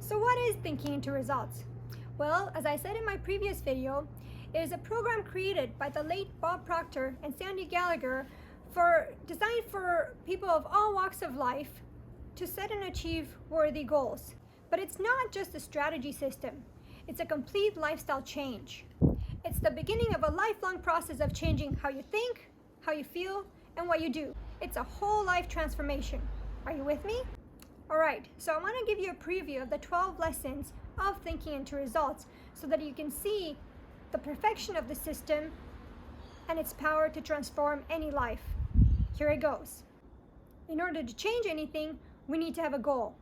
So what is thinking into results? Well, as I said in my previous video, it is a program created by the late Bob Proctor and Sandy Gallagher designed for people of all walks of life to set and achieve worthy goals. But it's not just a strategy system, it's a complete lifestyle change. It's the beginning of a lifelong process of changing how you think, how you feel, and what you do. It's a whole life transformation. Are you with me? Alright, so I want to give you a preview of the 12 lessons of thinking into results so that you can see the perfection of the system and its power to transform any life. Here it goes. In order to change anything, we need to have a goal.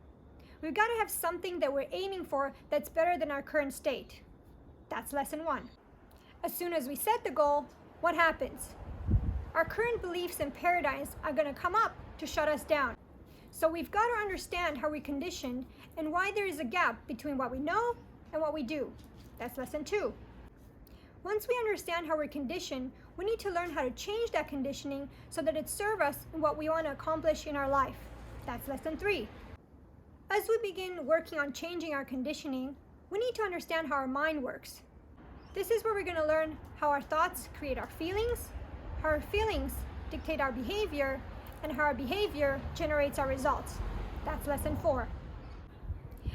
We've got to have something that we're aiming for that's better than our current state. That's lesson 1. As soon as we set the goal, what happens? Our current beliefs and paradigms are going to come up to shut us down. So we've got to understand how we're conditioned and why there is a gap between what we know and what we do. That's lesson 2. Once we understand how we're conditioned, we need to learn how to change that conditioning so that it serves us in what we want to accomplish in our life. That's lesson 3. As we begin working on changing our conditioning, we need to understand how our mind works. This is where we're going to learn how our thoughts create our feelings, how our feelings dictate our behavior, and how our behavior generates our results. That's lesson 4.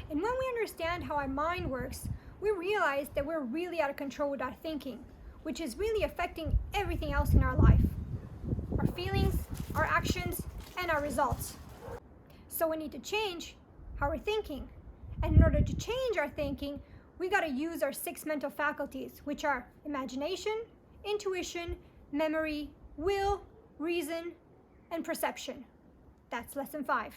And when we understand how our mind works, we realize that we're really out of control with our thinking, which is really affecting everything else in our life. Our feelings, our actions, and our results. So we need to change how we're thinking. And in order to change our thinking, we got to use our 6 mental faculties, which are imagination, intuition, memory, will, reason, and perception. That's lesson 5.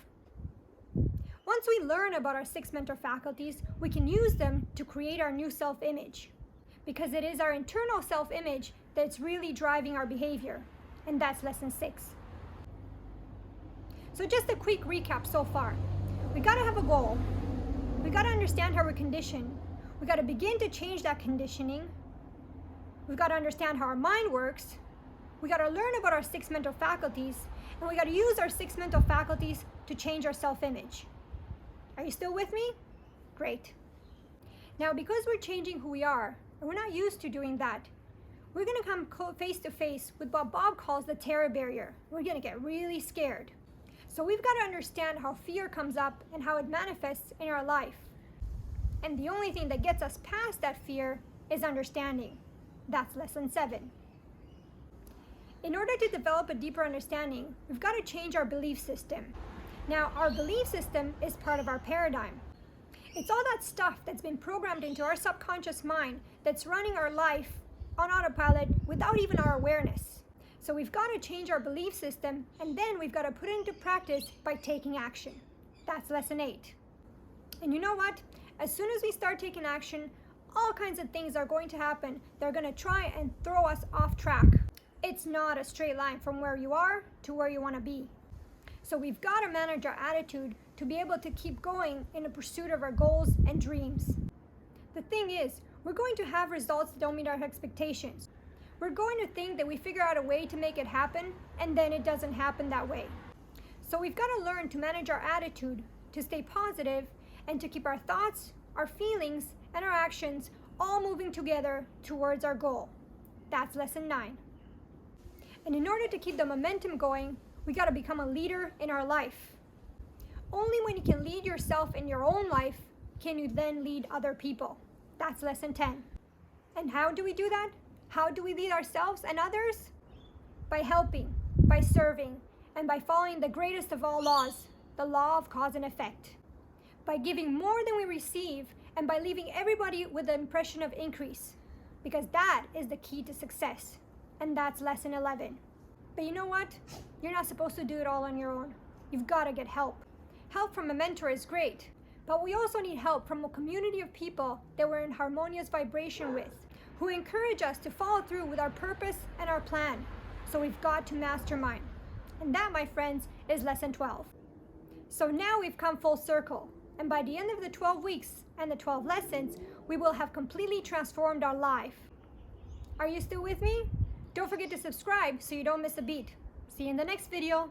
Once we learn about our 6 mental faculties, we can use them to create our new self-image, because it is our internal self-image that's really driving our behavior, and that's lesson 6. So just a quick recap so far. We got to have a goal. We got to understand how we're conditioned. We got to begin to change that conditioning. We've got to understand how our mind works. We got to learn about our 6 mental faculties, and we got to use our 6 mental faculties to change our self-image. Are you still with me? Great. Now, because we're changing who we are, and we're not used to doing that, we're going to come face to face with what Bob calls the terror barrier. We're going to get really scared. So we've got to understand how fear comes up and how it manifests in our life. And the only thing that gets us past that fear is understanding. That's lesson 7. In order to develop a deeper understanding, we've got to change our belief system. Now, our belief system is part of our paradigm. It's all that stuff that's been programmed into our subconscious mind that's running our life on autopilot without even our awareness. So we've got to change our belief system, and then we've got to put it into practice by taking action. That's lesson 8. And you know what? As soon as we start taking action, all kinds of things are going to happen. They're going to try and throw us off track. It's not a straight line from where you are to where you want to be. So we've got to manage our attitude to be able to keep going in the pursuit of our goals and dreams. The thing is, we're going to have results that don't meet our expectations. We're going to think that we figure out a way to make it happen, and then it doesn't happen that way. So we've got to learn to manage our attitude, to stay positive, and to keep our thoughts, our feelings, and our actions all moving together towards our goal. That's lesson 9. And in order to keep the momentum going, we got to become a leader in our life. Only when you can lead yourself in your own life can you then lead other people. That's lesson 10. And how do we do that? How do we lead ourselves and others? By helping, by serving, and by following the greatest of all laws, the law of cause and effect. By giving more than we receive, and by leaving everybody with the impression of increase, because that is the key to success. And that's lesson 11. But you know what? You're not supposed to do it all on your own. You've got to get help. Help from a mentor is great, but we also need help from a community of people that we're in harmonious vibration with, who encourage us to follow through with our purpose and our plan. So we've got to mastermind. And that, my friends, is lesson 12. So now we've come full circle. And by the end of the 12 weeks and the 12 lessons, we will have completely transformed our life. Are you still with me? Don't forget to subscribe so you don't miss a beat. See you in the next video.